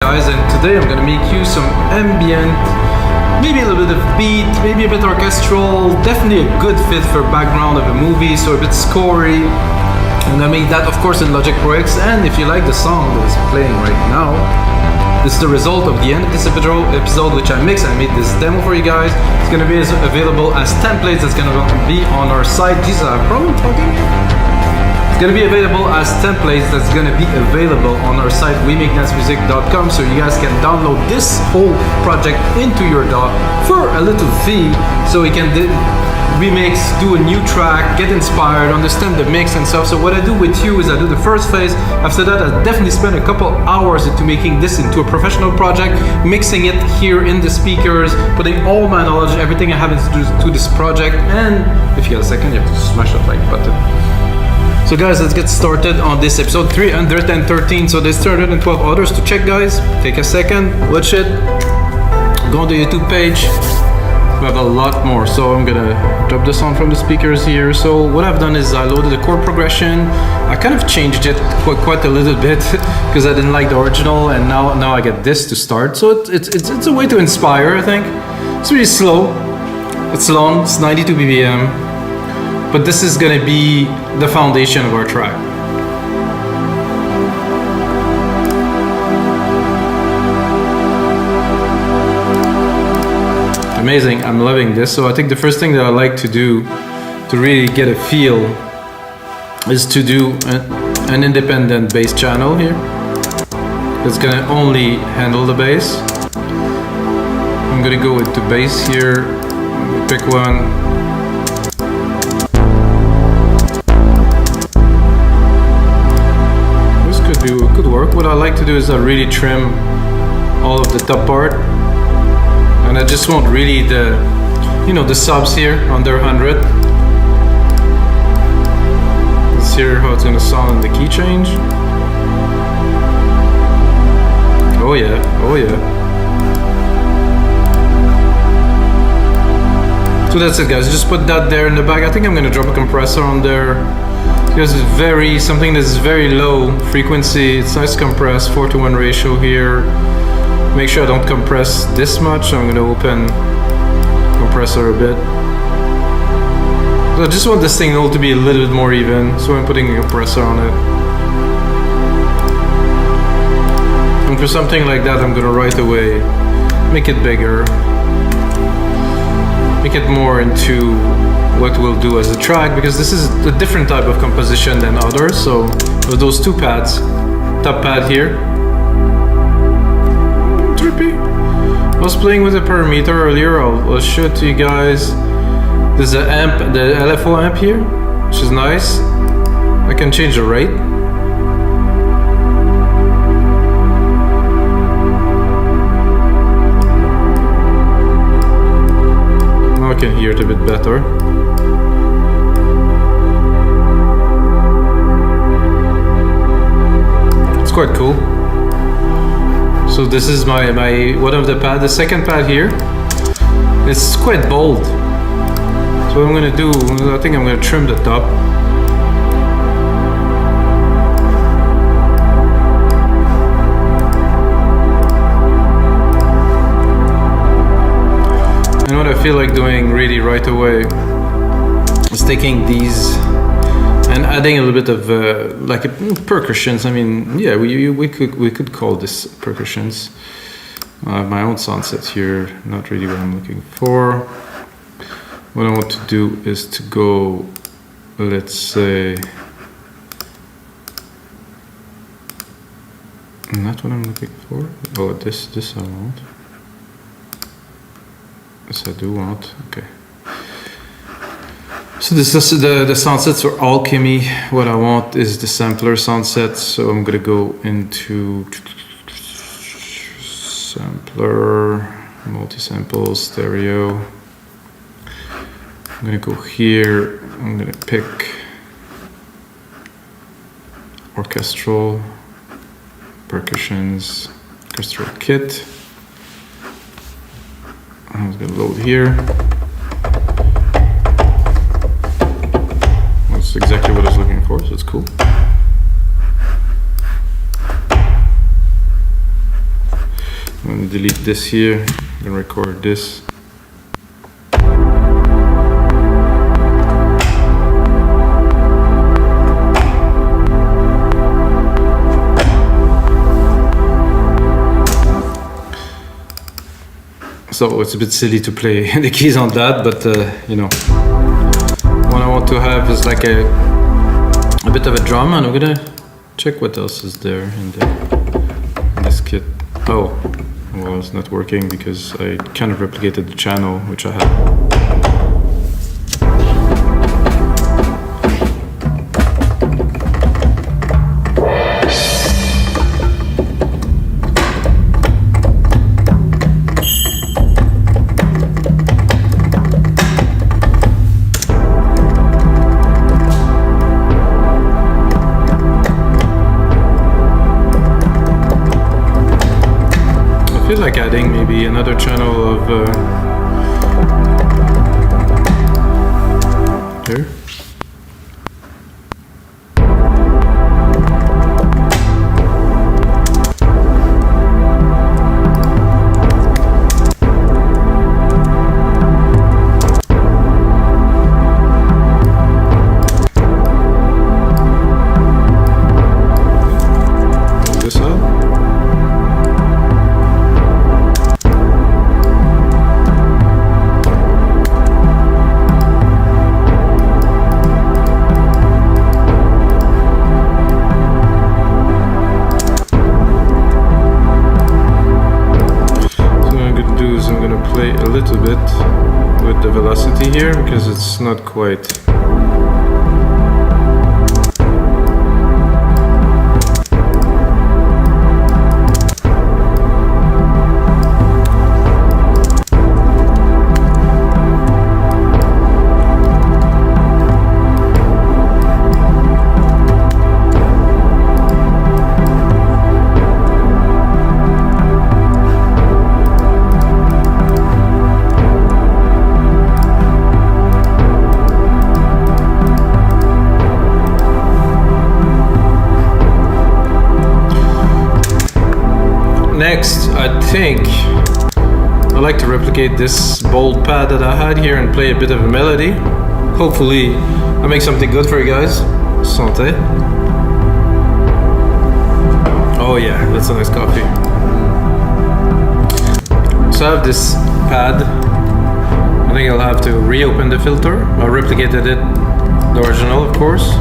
guys, and today I'm gonna make you some ambient, maybe a little bit of beat, maybe a bit orchestral, definitely a good fit for background of a movie, so a bit scory. And I made that of course in Logic Pro X, and if you like the song that is playing right now, this is the result of the end of this episode which I mixed. I made this demo for you guys. It's gonna be available as templates. It's gonna be on our site. Jesus, I have a problem talking. It's gonna be available as templates. That's gonna be available on our site wemakedancemusic.com, so you guys can download this whole project into your DAW for a little fee, so we can remix, do a new track, get inspired, understand the mix and stuff. So what I do with you is I do the first phase. After that, I definitely spend a couple hours into making this into a professional project, mixing it here in the speakers, putting all my knowledge, everything I have into this project. And if you got a second, you have to smash that like button. So guys, let's get started on this episode 313. So there's 312 others to check, guys. Take a second, watch it, go on the YouTube page. We have a lot more, so I'm gonna drop the sound from the speakers here. So what I've done is I loaded the chord progression. I kind of changed it quite a little bit because I didn't like the original, and now I get this to start. So it's a way to inspire, I think. It's really slow, it's long, it's 92 BPM, but this is gonna be the foundation of our track. Amazing, I'm loving this. So I think the first thing that I like to do to really get a feel is to do an independent bass channel here. It's gonna only handle the bass. I'm gonna go into bass here, pick one. This could work. What I like to do is I really trim all of the top part. And I just want really the subs here under 100. Let's hear how it's gonna sound in the key change. Oh yeah, oh yeah. So that's it, guys. Just put that there in the back. I think I'm gonna drop a compressor on there because it's something that's very low frequency. It's nice compressed, 4:1 ratio here. Make sure I don't compress this much. I'm gonna open compressor a bit. So I just want this signal to be a little bit more even, so I'm putting a compressor on it. And for something like that, I'm gonna right away make it bigger, make it more into what we'll do as a track, because this is a different type of composition than others. So with those two pads, top pad here. I was playing with the parameter earlier. I'll show it to you guys. There's the amp, the LFO amp here, which is nice. I can change the rate. Now I can hear it a bit better. It's quite cool. So this is my one of the pad, the second pad here. It's quite bold. So what I'm gonna do, I think I'm gonna trim the top. And what I feel like doing really right away is taking these and adding a little bit of like percussions. I mean, yeah, we could call this percussions. I have my own sound set here, not really what I'm looking for. What I want to do is to go, let's say, not what I'm looking for. Oh, this I want. This I do want. Okay. So this is the sound sets are alchemy. What I want is the sampler sound sets. So I'm gonna go into sampler, multi-sample, stereo. I'm gonna go here. I'm gonna pick orchestral, percussions, orchestral kit. I'm gonna load here. That's exactly what I was looking for, so it's cool. I'm gonna delete this here and record this. So it's a bit silly to play the keys on that, but you know, what I want to have is like a bit of a drum, and I'm gonna check what else is there in this kit. Oh, well, it's not working because I kind of replicated the channel which I had. I feel like adding maybe another channel of here. A little bit with the velocity here because it's not quite. Next, I think I like to replicate this bold pad that I had here and play a bit of a melody. Hopefully I make something good for you guys. Santé. Oh yeah, that's a nice coffee. So I have this pad. I think I'll have to reopen the filter. I replicated it, the original of course.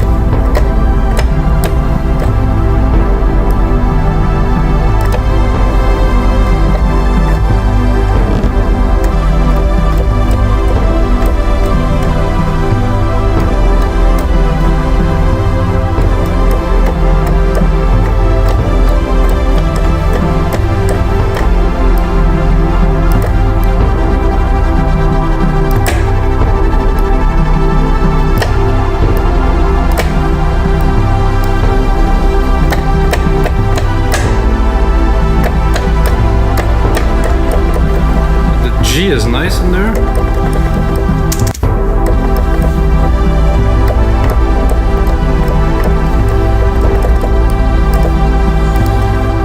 G is nice in there.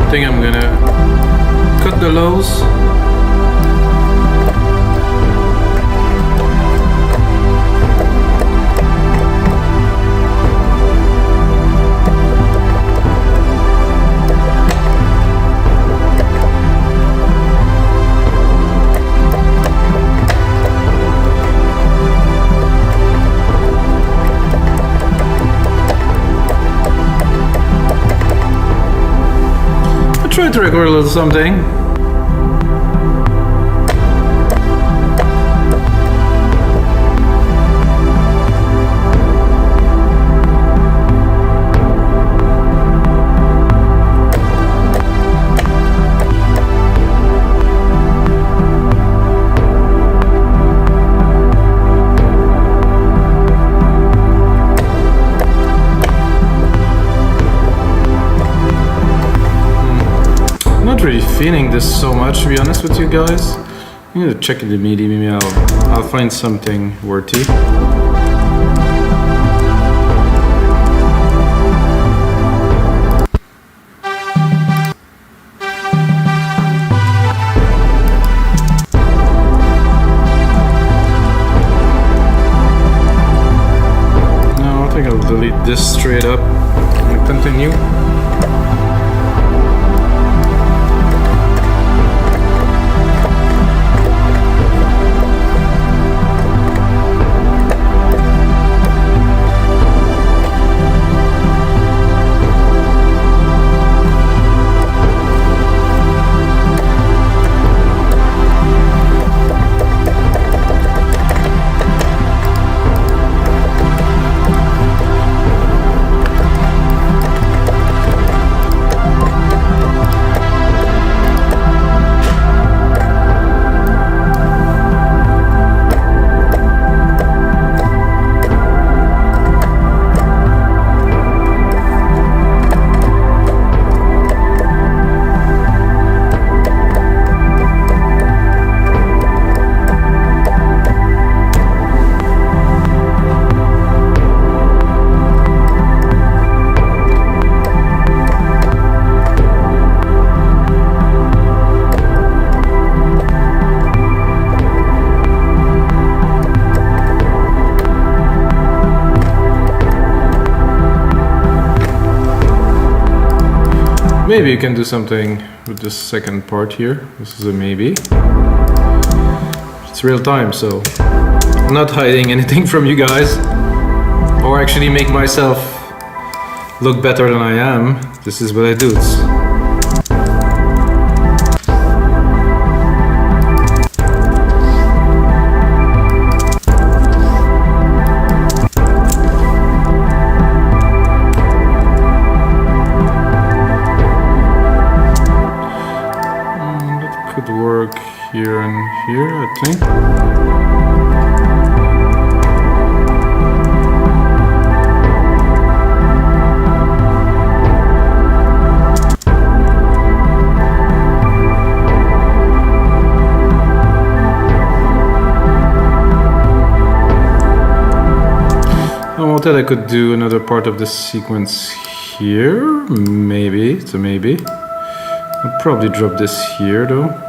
I think I'm gonna cut the lows. Try to record a little something. Really feeling this so much, to be honest with you guys. I'm gonna check the MIDI, maybe I'll find something worthy. this straight up and continue. Maybe you can do something with this second part here. This is a maybe. It's real time, so I'm not hiding anything from you guys, or actually make myself look better than I am. This is what I do. Work here and here, I think. I wanted I could do another part of this sequence here. Maybe, it's a maybe. I'll probably drop this here though.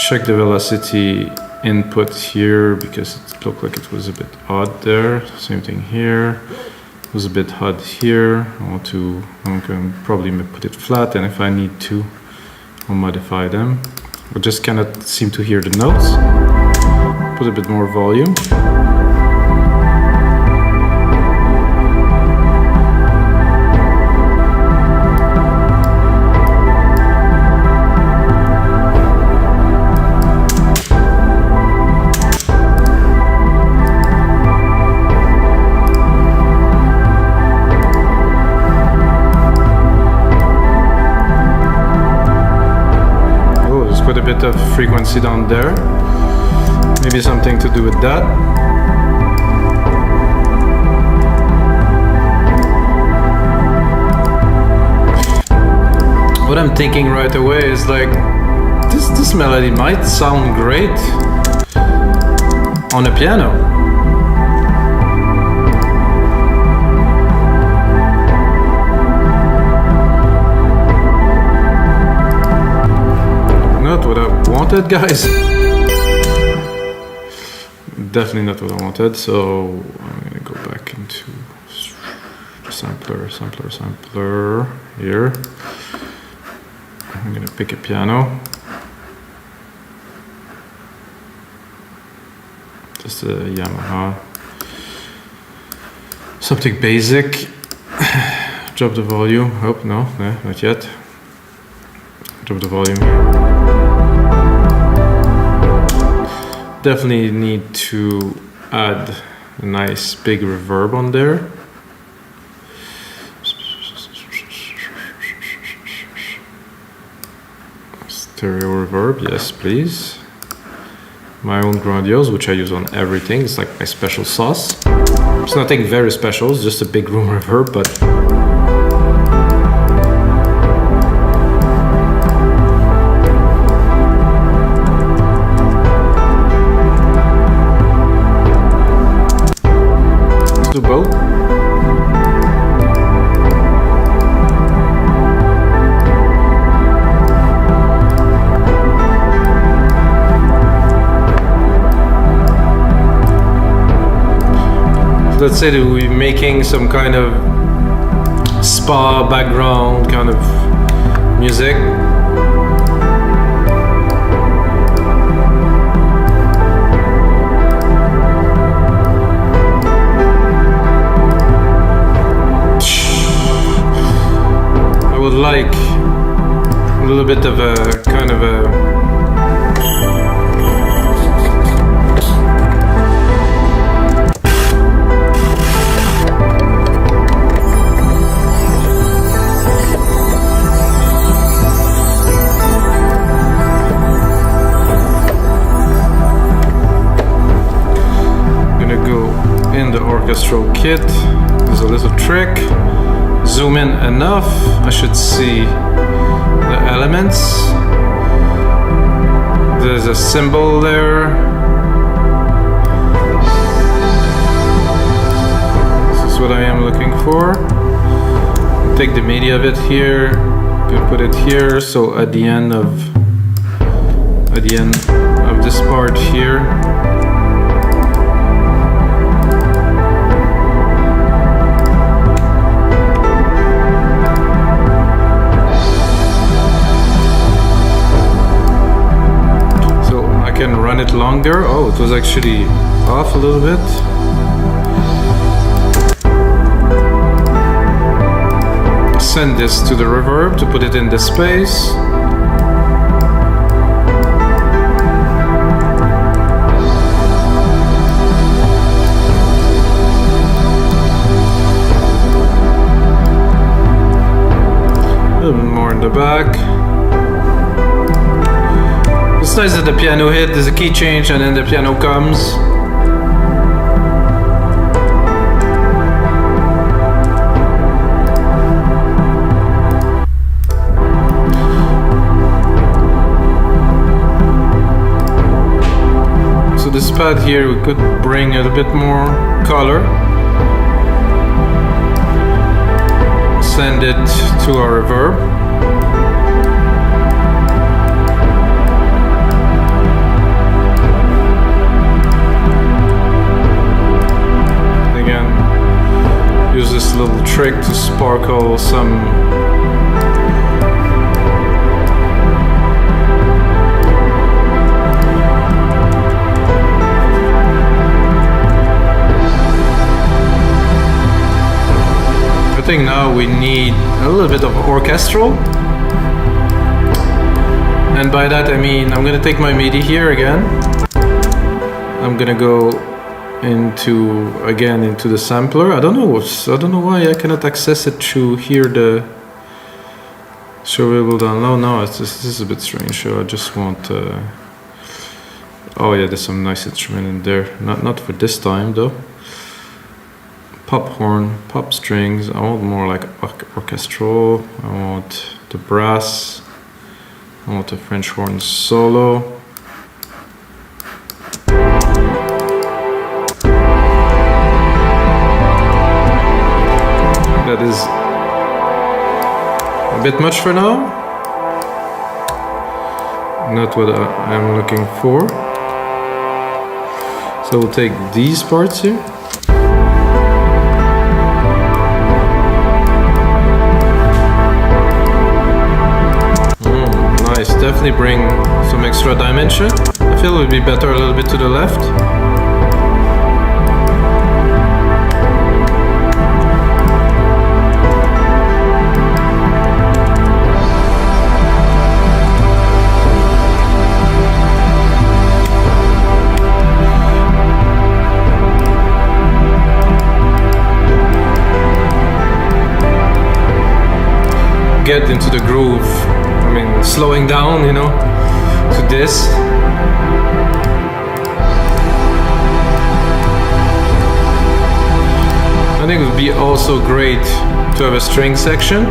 Check the velocity input here because it looked like it was a bit odd there. Same thing here. It was a bit odd here. I'm going to probably put it flat, and if I need to, I'll modify them. I just cannot seem to hear the notes. Put a bit more volume. Put a bit of frequency down there. Maybe something to do with that. What I'm thinking right away is like, this melody might sound great on a piano. Not what I wanted, guys. Definitely not what I wanted, so I'm gonna go back into sampler here. I'm gonna pick a piano. Just a Yamaha. Something basic. Drop the volume. Oh, no, not yet. Drop the volume. Definitely need to add a nice big reverb on there. Stereo reverb, yes please. My own grandiose, which I use on everything. It's like my special sauce. It's nothing very special, it's just a big room reverb, but do both. let's say that we're making some kind of spa background kind of music. I would like a little bit of a kind of a orchestral kit. There's a little trick. Zoom in enough, I should see the elements. There's a symbol there. This is what I am looking for. Take the MIDI of it here, put it here. So at the end of this part here. Can run it longer. Oh, it was actually off a little bit. Send this to the reverb to put it in the space. A little bit more in the back. It's nice that the piano hit, there's a key change and then the piano comes. So this pad here, we could bring a bit more color. Send it to our reverb. Use this little trick to sparkle some I think now we need a little bit of orchestral, and by that I mean I'm gonna take my MIDI here again. I'm gonna go into the sampler. I don't know why I cannot access it through here. The show able download. No, this is a bit strange. So I just want. Oh yeah, there's some nice instrument in there. Not for this time though. Pop horn, pop strings. I want more like orchestral. I want the brass. I want the French horn solo. That is a bit much for now. Not what I'm looking for. So we'll take these parts here. Nice, definitely bring some extra dimension. I feel it would be better a little bit to the left. Get into the groove. I mean, slowing down, you know, to this. I think it would be also great to have a string section.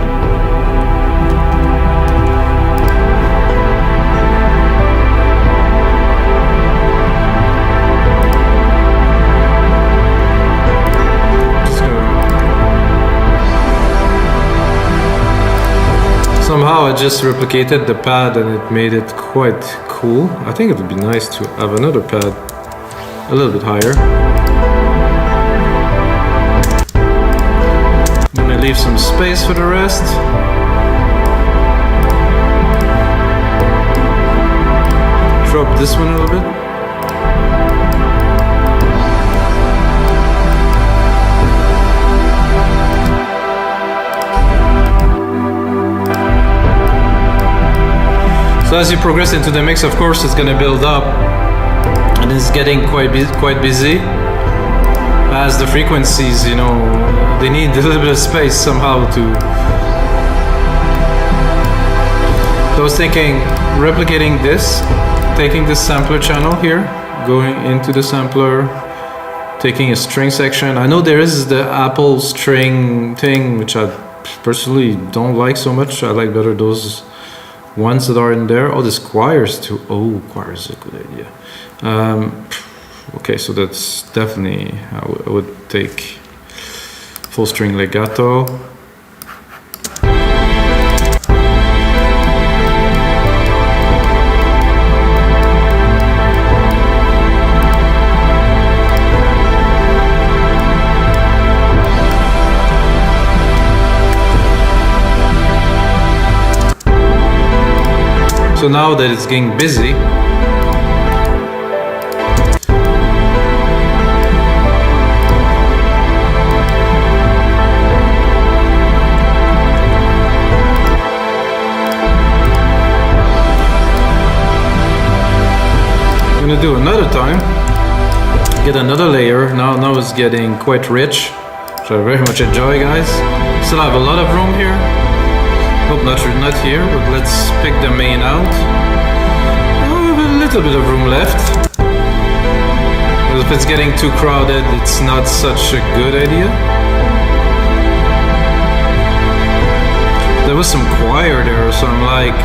Somehow I just replicated the pad and it made it quite cool. I think it would be nice to have another pad a little bit higher. leave some space for the rest. Drop this one a little bit. So as you progress into the mix, of course, it's going to build up, and it's getting quite busy. As the frequencies, you know, they need a little bit of space somehow to. So I was thinking, replicating this, taking this sampler channel here, going into the sampler, taking a string section. I know there is the Apple string thing, which I personally don't like so much. I like better those ones that are in there. Oh, this choirs too. Oh, choirs is a good idea. Okay, so that's definitely, I would take full string legato. So now that it's getting busy, I'm gonna do another time, get another layer. Now it's getting quite rich, which I very much enjoy, guys. Still have a lot of room here. Hope not here, but let's pick the main out. Oh, a little bit of room left. But if it's getting too crowded, it's not such a good idea. There was some choir there, so I'm like,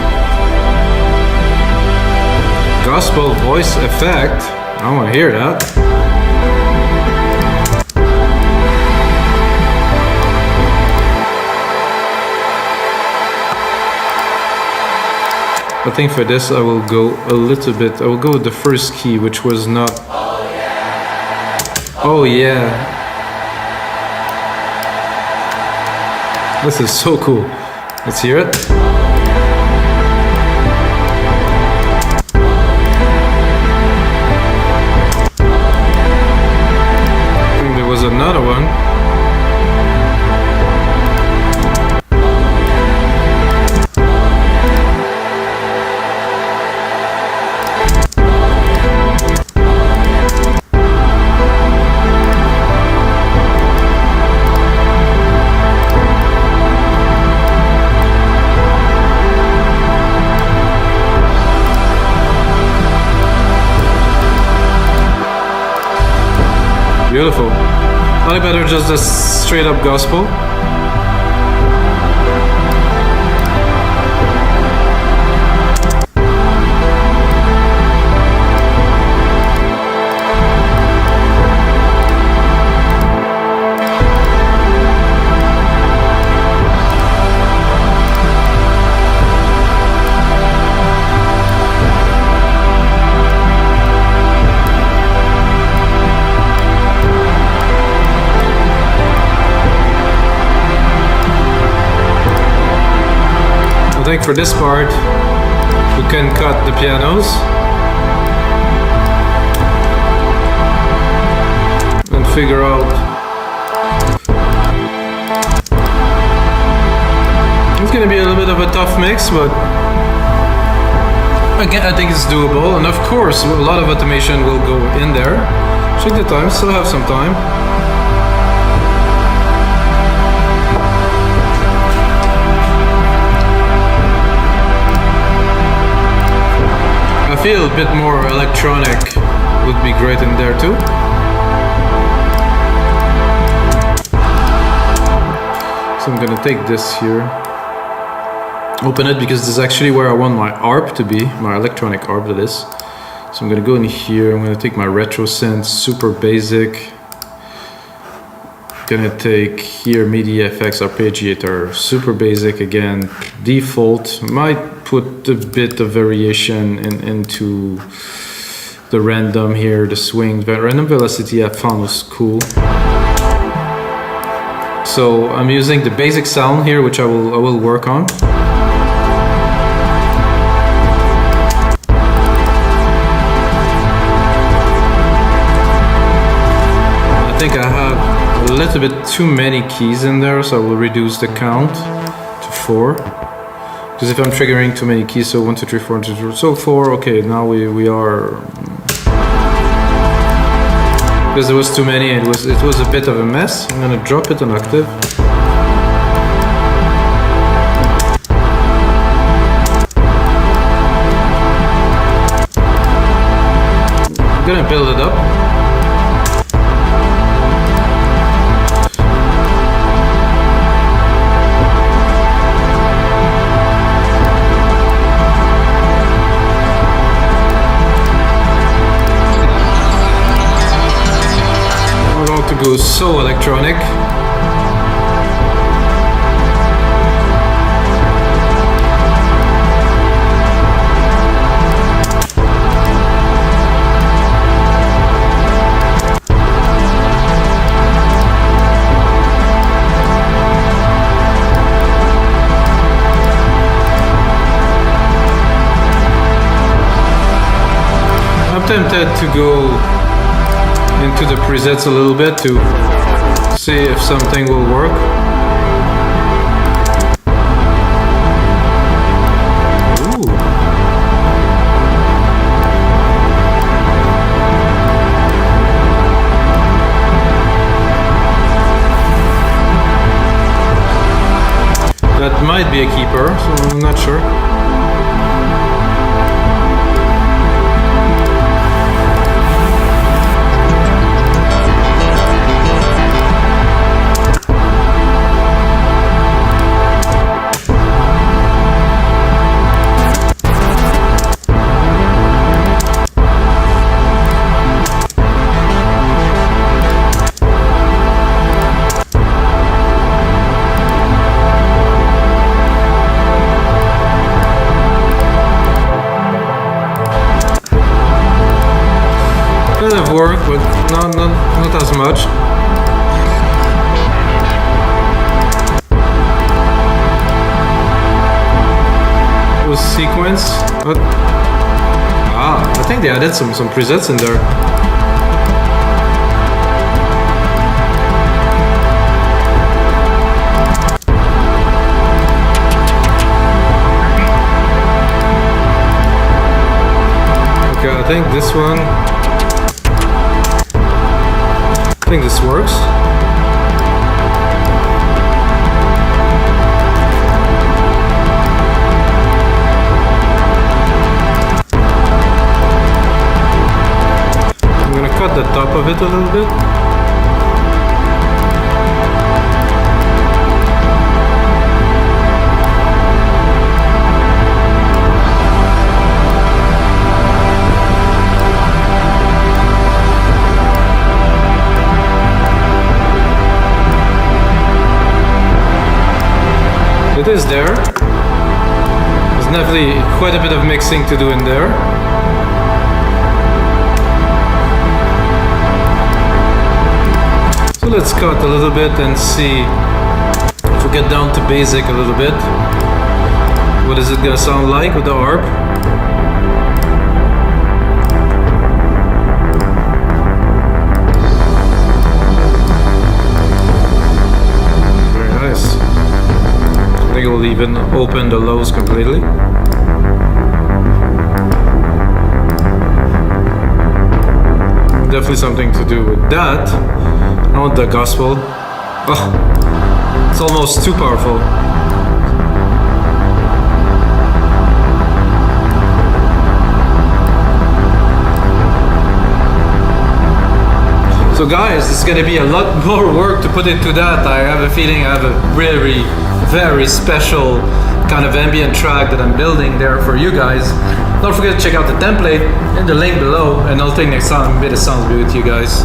gospel voice effect. I want to hear that. I think for this I will go a little bit, I will go with the first key, which was not... Oh yeah! This is so cool. Let's hear it. I think there was another one. Beautiful. Probably better just a straight up gospel. I think for this part, we can cut the pianos and figure out. It's gonna be a little bit of a tough mix, but again, I think it's doable. And of course, a lot of automation will go in there. Check the time, still have some time. I feel a bit more electronic would be great in there too. So I'm gonna take this here, open it, because this is actually where I want my ARP to be, my electronic ARP that is. So I'm gonna go in here, I'm gonna take my retro synth, super basic. Gonna take here MIDI FX arpeggiator, super basic again, default. Might put a bit of variation into the random here, the swing. The random velocity I found was cool. So I'm using the basic sound here, which I will work on. I think I have a little bit too many keys in there, so I will reduce the count to 4. Because if I'm triggering too many keys, so 1, 2, 3, 4, 1, 2, 3, so 4, okay, now we are... Because there was too many, it was a bit of a mess. I'm gonna drop it an octave. I'm gonna build it up. To go so electronic. I'm tempted to go into the presets a little bit to see if something will work. Ooh. That might be a keeper, so I'm not sure. Work, but not as much. It was sequence, but I think they added some presets in there. Okay, I think this one. I think this works. I'm gonna cut the top of it a little bit. It is there. There's definitely quite a bit of mixing to do in there. So let's cut a little bit and see if we get down to basic a little bit. What is it gonna sound like with the harp? I think it will even open the lows completely. Definitely something to do with that. I want the gospel. Oh, it's almost too powerful. So guys, it's gonna be a lot more work to put into that. I have a feeling I have a very special kind of ambient track that I'm building there for you guys. Don't forget to check out the template in the link below, and I'll take next time a bit of sounds with you guys.